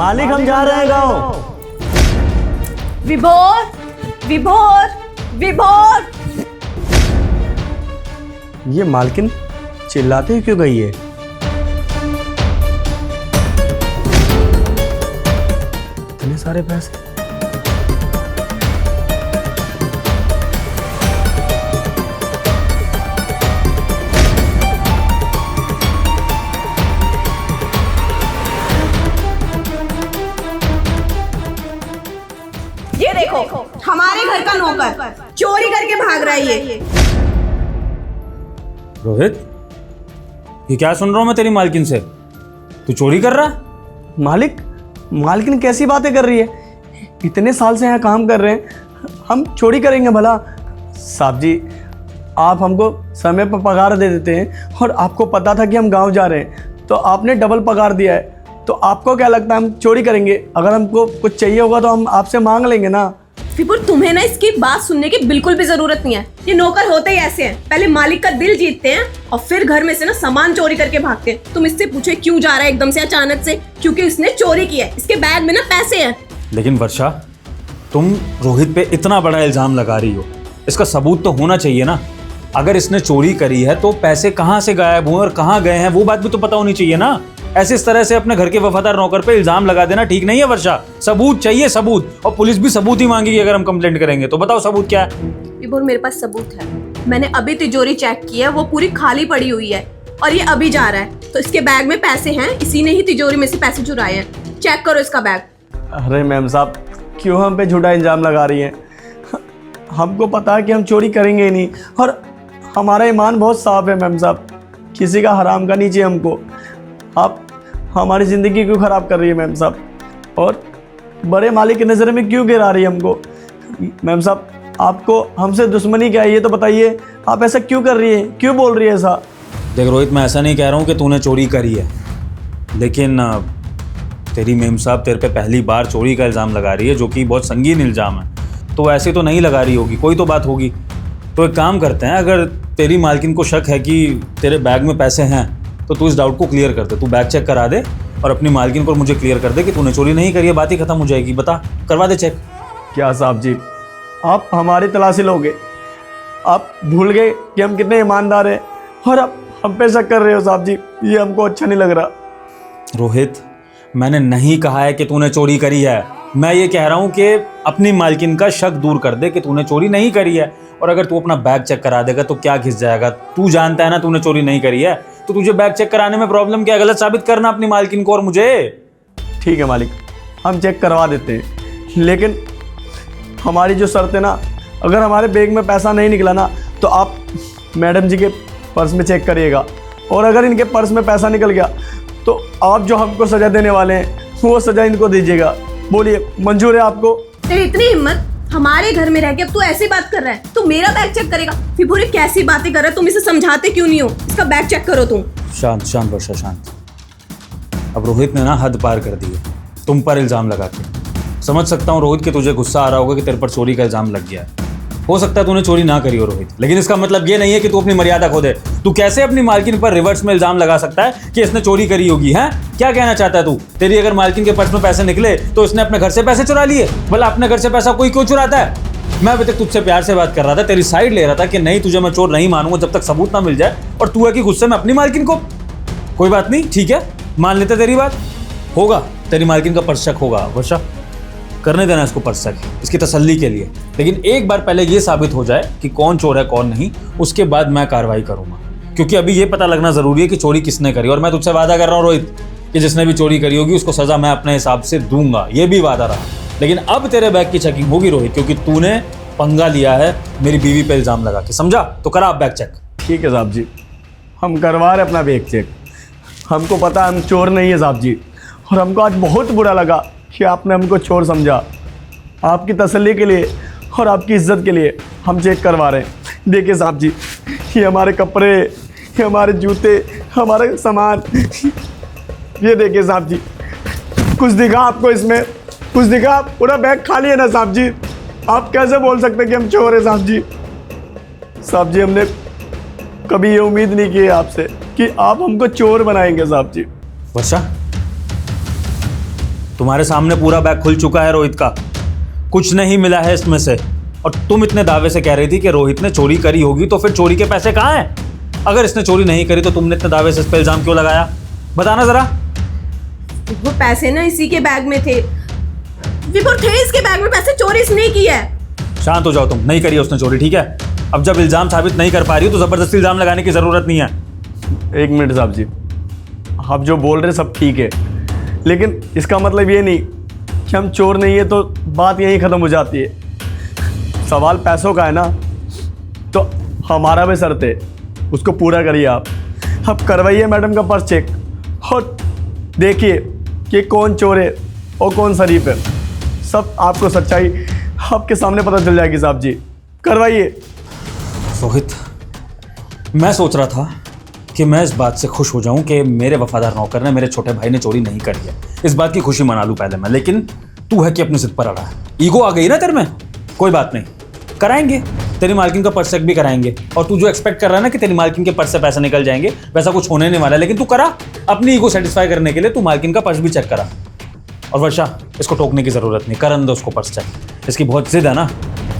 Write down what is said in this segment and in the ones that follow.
मालिक हम जा रहे हैं गाँव। विभोर, विभोर, विभोर। ये मालकिन चिल्लाते क्यों गई है? इतने सारे पैसे। ये देखो, हमारे घर का नौकर चोरी करके भाग रहा है ये। रोहित, ये क्या सुन रहा हूं मैं तेरी मालकिन से? तू चोरी कर रहा? मालकिन कैसी बातें कर रही है? इतने साल से यहाँ काम कर रहे हैं, हम चोरी करेंगे भला? साहब जी, आप हमको समय पर पगार दे देते हैं और आपको पता था कि हम गांव जा रहे हैं तो आपने डबल पगार दिया है, तो आपको क्या लगता है हम चोरी करेंगे? अगर हमको कुछ चाहिए होगा तो हम आपसे मांग लेंगे ना। विपुल, तुम्हें ना इसकी बात सुनने की बिल्कुल भी जरूरत नहीं है। ये नौकर होते ही ऐसे हैं, पहले मालिक का दिल जीतते हैं और फिर घर में से ना सामान चोरी करके भागते हैं। तुम इससे पूछो क्यों जा रहा है एकदम से अचानक से? क्योंकि इसने चोरी की है, इसके बैग में ना पैसे हैं। लेकिन वर्षा, तुम रोहित पे इतना बड़ा इल्जाम लगा रही हो, इसका सबूत तो होना चाहिए ना। अगर इसने चोरी करी है तो पैसे कहाँ से गायब हुए और कहाँ गए हैं वो बात भी तो पता होनी चाहिए ना। ऐसे इस तरह से अपने घर के वफादार नौकर पे इल्जाम लगा देना ठीक नहीं है वर्षा। सबूत चाहिए, सबूत। और पुलिस भी सबूत ही मांगेगी अगर हम कंप्लेंट करेंगे तो। बताओ सबूत क्या है? विपुल, मेरे पास सबूत है। मैंने अभी तिजोरी चेक की है, वो पूरी खाली पड़ी हुई है और ये अभी जा रहा है, तो इसके बैग में पैसे हैं। इसी ने ही तिजोरी में से पैसे चुराए हैं। चेक करो इसका बैग। अरे मैम साहब, क्यों हम पे झूठा इल्जाम लगा रही हैं? हमको पता है कि हम चोरी करेंगे ही नहीं और हमारा ईमान बहुत साफ है मैम साहब। किसी का हराम का नहीं चाहिए हमको। आप हमारी ज़िंदगी क्यों ख़राब कर रही है मैम साहब? और बड़े मालिक की नज़र में क्यों गिरा रही है हमको? मैम साहब, आपको हमसे दुश्मनी क्या है ये तो बताइए। आप ऐसा क्यों कर रही है, क्यों बोल रही है ऐसा? देख रोहित, मैं ऐसा नहीं कह रहा हूँ कि तूने चोरी करी है, लेकिन तेरी मेम साहब तेरे पे पहली बार चोरी का इल्ज़ाम लगा रही है, जो कि बहुत संगीन इल्ज़ाम है। तो ऐसे तो नहीं लगा रही होगी, कोई तो बात होगी। तो एक काम करते हैं, अगर तेरी मालकिन को शक है कि तेरे बैग में पैसे हैं तो तू इस डाउट को क्लियर कर दे। तू बैग चेक करा दे और अपनी मालकिन को मुझे क्लियर कर दे कि तूने चोरी नहीं करी है। बात ही खत्म हो जाएगी। बता, करवा दे चेक। क्या साहब जी, आप हमारी तलाशी लोगे? आप भूल गए कि हम कितने ईमानदार हैं और आप हम पे शक कर रहे हो साहब जी? ये हमको अच्छा नहीं लग रहा। रोहित, मैंने नहीं कहा है कि तूने चोरी करी है। मैं ये कह रहा हूँ कि अपनी मालकिन का शक दूर कर दे कि तूने चोरी नहीं करी है। और अगर तू अपना बैग चेक करा देगा तो क्या घिस जाएगा? तू जानता है ना तूने चोरी नहीं करी है, तो तुझे बैग चेक कराने में प्रॉब्लम क्या? गलत साबित करना अपनी मालकिन को और मुझे। ठीक है मालिक, हम चेक करवा देते हैं, लेकिन हमारी जो शर्त है ना, अगर हमारे बैग में पैसा नहीं निकला ना तो आप मैडम जी के पर्स में चेक करिएगा, और अगर इनके पर्स में पैसा निकल गया तो आप जो हमको सज़ा देने वाले हैं वो सज़ा इनको दीजिएगा। बोलिए, मंजूर है आपको? तेरी इतनी हिम्मत, हमारे घर में रह के अब तू ऐसी बात कर रहा है? तू मेरा बैग चेक करेगा? विपुल, कैसी बातें कर रहा है? तुम इसे समझाते क्यों नहीं हो? इसका बैग चेक करो तुम। शांत शांत वर्षा, शांत। अब रोहित ने ना हद पार कर दी है तुम पर इल्ज़ाम लगा के। समझ सकता हूँ रोहित कि तुझे गुस्सा आ रहा होगा कि तेरे पर चोरी का इल्ज़ाम लग गया है। हो सकता है तूने चोरी ना करी हो रोहित, लेकिन इसका मतलब ये नहीं है कि तू अपनी मर्यादा खो दे। तू कैसे अपनी मालकिन पर रिवर्स में इल्ज़ाम लगा सकता है कि इसने चोरी करी होगी? है क्या कहना चाहता है तू? तेरी अगर मालकिन के पर्स में पैसे निकले तो इसने अपने घर से पैसे चुरा लिए? भला अपने घर से पैसा कोई क्यों चुराता है? मैं अभी तक तुझसे प्यार से बात कर रहा था, तेरी साइड ले रहा था कि नहीं, तुझे मैं चोर नहीं मानूंगा जब तक सबूत ना मिल जाए, और तू है कि गुस्से में अपनी मालकिन को। कोई बात नहीं, ठीक है, मान लेते तेरी बात। होगा तेरी मालकिन का पर्स चेक होगा वर्षा, करने देना इसको पर्स चेक, इसकी तसल्ली के लिए। लेकिन एक बार पहले ये साबित हो जाए कि कौन चोर है कौन नहीं, उसके बाद मैं कार्रवाई करूंगा। क्योंकि अभी ये पता लगना जरूरी है कि चोरी किसने करी। और मैं तुझसे वादा कर रहा हूँ रोहित कि जिसने भी चोरी करी होगी उसको सजा मैं अपने हिसाब से दूंगा, ये भी वादा रहा। लेकिन अब तेरे बैग की चेकिंग होगी रोहित, क्योंकि तूने पंगा लिया है मेरी बीवी पे इल्जाम लगा के। समझा? तो करा आप बैग चेक। ठीक है साहब जी, हम करवा रहे अपना बैग चेक। हमको पता हम चोर नहीं है साहब जी, और हमको आज बहुत बुरा लगा कि आपने हमको चोर समझा। आपकी तसल्ली के लिए और आपकी इज्जत के लिए हम चेक करवा रहे हैं। देखिए साहब जी, ये हमारे कपड़े, ये हमारे जूते, हमारे सामान, ये देखिए साहब जी। कुछ दिखा आपको इसमें? कुछ दिखा? पूरा बैग खाली है ना साहब जी। आप कैसे बोल सकते हैं कि हम चोर हैं साहब जी? साहब जी, हमने कभी ये उम्मीद नहीं की है आपसे कि आप हमको चोर बनाएंगे साहब जी। वर्षा, तुम्हारे सामने पूरा बैग खुल चुका है रोहित का, कुछ नहीं मिला है इसमें से। और तुम इतने दावे से कह रही थी कि रोहित ने चोरी करी होगी, तो फिर चोरी के पैसे कहाँ हैं? अगर इसने चोरी नहीं करी तो तुमने इतने दावे से इस पे इल्जाम क्यों लगाया? बताना जरा। वो पैसे ना इसी के बैग में थे, विभोर थे इसके बैग में पैसे, चोरी इसने की है। शांत हो जाओ तुम, नहीं करी है उसने चोरी, ठीक है? अब जब इल्जाम साबित नहीं कर पा रही हो तो जबरदस्ती इल्जाम लगाने की जरूरत नहीं है। 1 मिनट साहब जी, आप जो बोल रहे सब ठीक है, लेकिन इसका मतलब ये नहीं कि हम चोर नहीं है तो बात यहीं ख़त्म हो जाती है। सवाल पैसों का है ना, तो हमारा भी शर्त है, उसको पूरा करिए आप। अब करवाइए मैडम का पर्स चेक और देखिए कि कौन चोर है और कौन शरीफ है। सब आपको सच्चाई आपके सामने पता चल जाएगी साहब जी, करवाइए। रोहित, मैं सोच रहा था कि मैं इस बात से खुश हो जाऊं कि मेरे वफादार नौकर ने, मेरे छोटे भाई ने चोरी नहीं करी है, इस बात की खुशी मना लूं पहले मैं। लेकिन तू है कि अपनी जिद पर अड़ा है, ईगो आ गई ना तेरे में। कोई बात नहीं, कराएंगे, तेरी मालकिन का पर्स चेक भी कराएंगे। और तू जो एक्सपेक्ट कर रहा है ना कि तेरी मालकिन के पर्स से पैसे निकल जाएंगे, वैसा कुछ होने नहीं वाला है। लेकिन तू करा, अपनी ईगो सेटिस्फाई करने के लिए तू मालकिन का पर्स भी चेक करा। और वर्षा, इसको टोकने की जरूरत नहीं, करन दो उसको पर्स चेक। इसकी बहुत जिद है ना,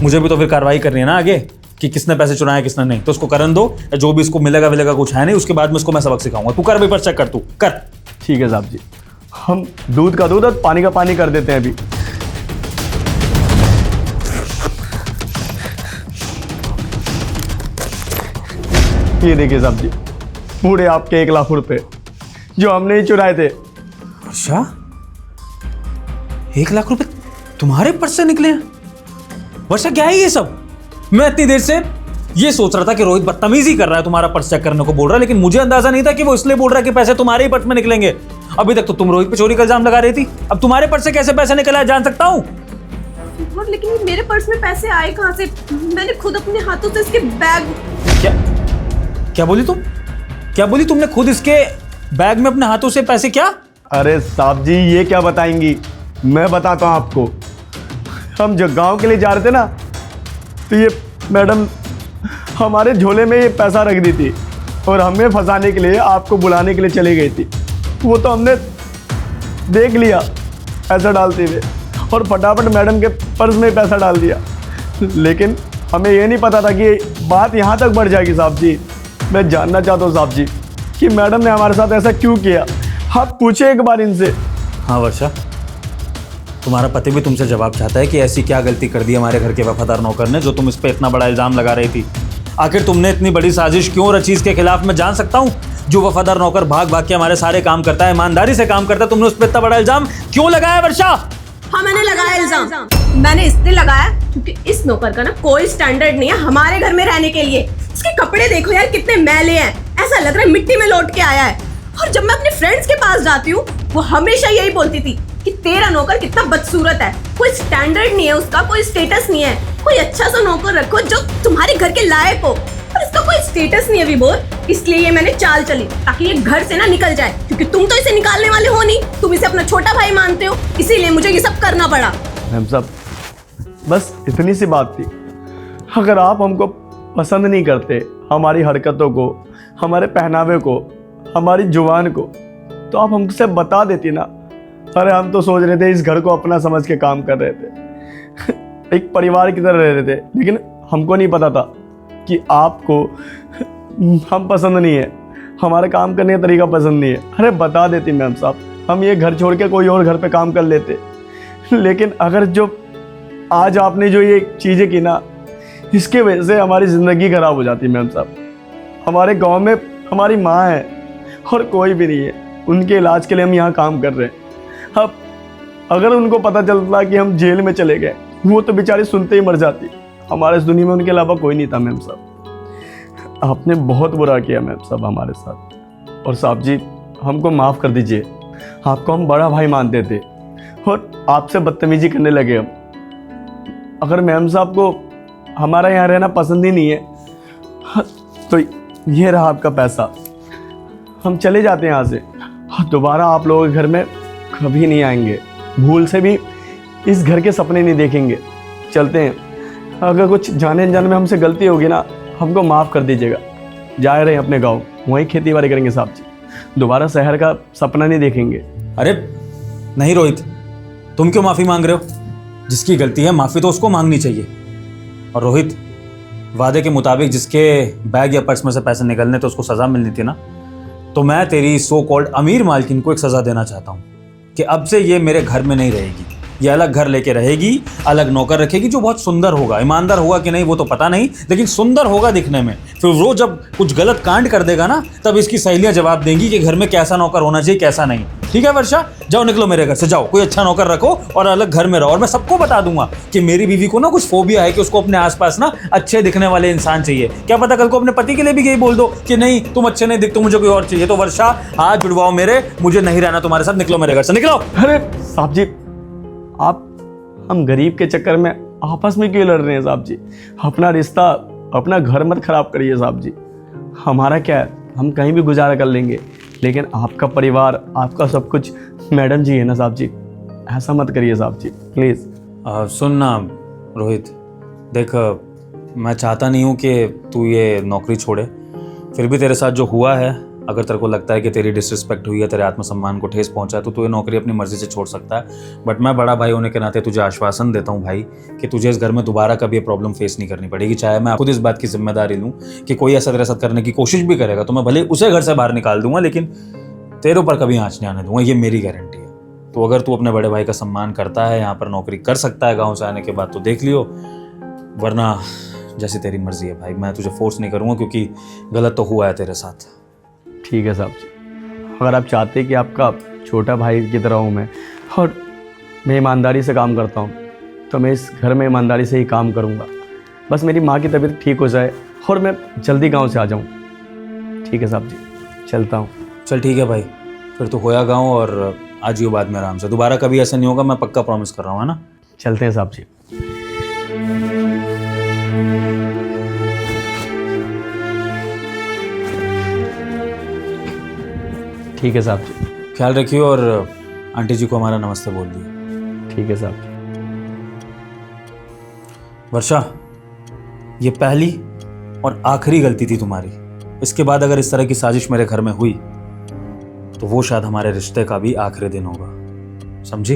मुझे भी तो फिर कार्रवाई करनी है ना आगे कि किसने पैसे चुराए किसने नहीं। तो उसको करन दो, जो भी इसको मिलेगा विलेगा कुछ है नहीं, उसके बाद में उसको मैं सबक सिखाऊंगा। तू कर भी पर्स चेक कर, तू कर। ठीक है साहब जी, हम दूध का दूध और पानी का पानी कर देते हैं अभी। ये देखिए साहब जी, पूरे आपके 1 लाख रुपए जो हमने ही चुराए थे। अच्छा, 1 लाख रुपए तुम्हारे पर्स से निकले हैं? वर्षा, क्या है ये सब? मैं इतनी देर से ये सोच रहा था कि रोहित बदतमीजी कर रहा है, तुम्हारा पर्स चेक करने को बोल रहा है, लेकिन मुझे अंदाजा नहीं था कि वो इसलिए बोल रहा है कि पैसे तुम्हारे ही पर्स में निकलेंगे। अभी तक तो तुम रोहित पे चोरी का इल्जाम लगा रही थी, अब तुम्हारे पर्स से कैसे पैसे निकला है जान सकता हूं? विभोर, लेकिन ये मेरे पर्स में पैसे आए कहाँ से? मैंने खुद अपने हाथों से इसके बैग। क्या बोली तुम? क्या बोली तुमने? खुद इसके बैग में अपने हाथों से पैसे? क्या? अरे साहब जी, ये क्या बताएंगी, मैं बताता हूँ आपको। हम जो गांव के लिए जा रहे थे ना, तो ये मैडम हमारे झोले में ये पैसा रख दी थी और हमें फंसाने के लिए आपको बुलाने के लिए चली गई थी। वो तो हमने देख लिया पैसा डालते हुए और फटाफट मैडम के पर्स में पैसा डाल दिया। लेकिन हमें ये नहीं पता था कि बात यहाँ तक बढ़ जाएगी साहब जी। मैं जानना चाहता हूँ साहब जी कि मैडम ने हमारे साथ ऐसा क्यों किया। आप पूछे एक बार इनसे। हाँ वर्षा, तुम्हारा पति भी तुमसे जवाब चाहता है कि ऐसी क्या गलती कर दी हमारे घर के वफादार नौकर ने जो तुम इस पे इतना बड़ा इल्जाम लगा रही थी। आखिर तुमने इतनी बड़ी साजिश क्यों रची इसके खिलाफ? मैं जान सकता हूँ? जो वफादार नौकर भाग भाग के हमारे सारे काम करता है, ईमानदारी से काम करता है, तुमने उस पर इतना बड़ा इल्जाम क्यों लगाया वर्षा? हाँ, मैंने लगाया इल्जाम। मैंने इसलिए लगाया क्योंकि इस नौकर का ना कोई स्टैंडर्ड नहीं है हमारे घर में रहने के लिए। इसके कपड़े देखो यार, कितने मैले हैं, ऐसा लग रहा है मिट्टी में लौट के आया है। और जब मैं अपने फ्रेंड्स के पास जाती हूँ, वो हमेशा यही बोलती थी कि तेरा नौकर कितना बदसूरत है, कोई स्टैंडर्ड नहीं है उसका, कोई स्टेटस नहीं है। कोई अच्छा सा नौकर रखो जो तुम्हारे घर के लायक हो, पर इसका कोई स्टेटस नहीं है विभोर। इसलिए ये मैंने चाल चली ताकि ये घर से ना निकल जाए, क्योंकि तुम तो इसे निकालने वाले हो नहीं, तुम इसे अपना छोटा भाई मानते हो, इसीलिए मुझे ये सब करना पड़ा। मैम साहब, बस इतनी सी बात थी। अगर आप हमको पसंद नहीं करते, हमारी हरकतों को, हमारे पहनावे को, हमारी जुबान को, तो आप हमसे बता देती ना। अरे हम तो सोच रहे थे इस घर को अपना समझ के काम कर रहे थे, एक परिवार की तरह रह रहे थे, लेकिन हमको नहीं पता था कि आपको हम पसंद नहीं है, हमारे काम करने का तरीका पसंद नहीं है। अरे बता देती मैम साहब, हम ये घर छोड़ के कोई और घर पे काम कर लेते। लेकिन अगर जो आज आपने जो ये चीज़ें की ना, इसके वजह से हमारी ज़िंदगी खराब हो जाती मैम साहब। हमारे गांव में हमारी माँ है और कोई भी नहीं है, उनके इलाज के लिए हम यहाँ काम कर रहे हैं। अब अगर उनको पता चलता कि हम जेल में चले गए, वो तो बेचारी सुनते ही मर जाती। हमारे इस दुनिया में उनके अलावा कोई नहीं था मैम साहब। आपने बहुत बुरा किया मैम साहब हमारे साथ, और साहब जी हमको माफ़ कर दीजिए। आपको हम बड़ा भाई मानते थे और आपसे बदतमीजी करने लगे हम। अगर मैम साहब को हमारा यहाँ रहना पसंद ही नहीं है, तो ये रहा आपका पैसा, हम चले जाते हैं यहाँ से और दोबारा आप लोगों के घर में कभी नहीं आएंगे, भूल से भी इस घर के सपने नहीं देखेंगे। चलते हैं। अगर कुछ जाने अनजाने में हमसे गलती होगी ना, हमको माफ़ कर दीजिएगा। जा रहे हैं अपने गांव, वहीं खेती बाड़ी करेंगे साहब जी, दोबारा शहर का सपना नहीं देखेंगे। अरे नहीं रोहित, तुम क्यों माफ़ी मांग रहे हो? जिसकी गलती है माफ़ी तो उसको मांगनी चाहिए। और रोहित, वादे के मुताबिक जिसके बैग या पर्स में से पैसे निकलने तो उसको सज़ा मिलनी थी ना, तो मैं तेरी सो कॉल्ड अमीर मालकिन को एक सज़ा देना चाहता हूँ कि अब से ये मेरे घर में नहीं रहेगी, ये अलग घर लेके रहेगी, अलग नौकर रखेगी जो बहुत सुंदर होगा। ईमानदार होगा कि नहीं वो तो पता नहीं, लेकिन सुंदर होगा दिखने में। फिर वो जब कुछ गलत कांड कर देगा ना, तब इसकी सहेलियां जवाब देंगी कि घर में कैसा नौकर होना चाहिए कैसा नहीं। ठीक है वर्षा, जाओ निकलो मेरे घर से, जाओ कोई अच्छा नौकर रखो और अलग घर में रहो। और मैं सबको बता दूंगा कि मेरी बीवी को ना कुछ फोबिया है कि उसको अपने आसपास ना अच्छे दिखने वाले इंसान चाहिए। क्या पता कल को अपने पति के लिए भी यही बोल दो कि नहीं तुम अच्छे नहीं दिखते, मुझे कोई और चाहिए। तो वर्षा, हाथ जुड़वाओ मेरे, मुझे नहीं रहना तुम्हारे साथ, निकलो मेरे घर से, निकलो। अरे साहब जी, आप हम गरीब के चक्कर में आपस में क्यों लड़ रहे हैं साहब जी? अपना रिश्ता, अपना घर मत खराब करिए साहब जी। हमारा क्या है, हम कहीं भी गुजारा कर लेंगे, लेकिन आपका परिवार, आपका सब कुछ मैडम जी है ना साहब जी। ऐसा मत करिए साहब जी, प्लीज़। सुन ना रोहित, देख मैं चाहता नहीं हूँ कि तू ये नौकरी छोड़े, फिर भी तेरे साथ जो हुआ है, अगर तेरे को लगता है कि तेरी डिसरिस्पेक्ट हुई है, तेरे आत्मसम्मान को ठेस पहुंचा है, तो तू ये नौकरी अपनी मर्जी से छोड़ सकता है। बट मैं बड़ा भाई होने के नाते तुझे आश्वासन देता हूँ भाई कि तुझे इस घर में दोबारा कभी ये प्रॉब्लम फेस नहीं करनी पड़ेगी। चाहे मैं खुद इस बात की जिम्मेदारी लूँ कि कोई ऐसा तेरे साथ करने की कोशिश भी करेगा तो मैं भले उसे घर से बाहर निकाल दूंगा, लेकिन तेरे ऊपर कभी आँच नहीं आने दूंगा, ये मेरी गारंटी है। तो अगर तू अपने बड़े भाई का सम्मान करता है, यहाँ पर नौकरी कर सकता है गाँव से आने के बाद, तो देख लियो, वरना जैसी तेरी मर्जी है भाई। मैं तुझे फोर्स नहीं करूँगा क्योंकि गलत तो हुआ है तेरे साथ। ठीक है साहब जी, अगर आप चाहते हैं कि आपका छोटा भाई की तरह हूँ मैं, और मैं ईमानदारी से काम करता हूँ, तो मैं इस घर में ईमानदारी से ही काम करूँगा। बस मेरी माँ की तबीयत ठीक हो जाए और मैं जल्दी गांव से आ जाऊँ। ठीक है साहब जी, चलता हूँ। चल ठीक है भाई, फिर तो होया गाँव और आज ही बाद में आराम से। दोबारा कभी ऐसा नहीं होगा, मैं पक्का प्रॉमिस कर रहा हूँ, है ना? चलते हैं साहब जी। ठीक है साहब जी। ख्याल रखिए और आंटी जी को हमारा नमस्ते बोल दिए। ठीक है साहब जी। वर्षा, ये पहली और आखिरी गलती थी तुम्हारी। इसके बाद अगर इस तरह की साजिश मेरे घर में हुई तो वो शायद हमारे रिश्ते का भी आखिरी दिन होगा, समझी?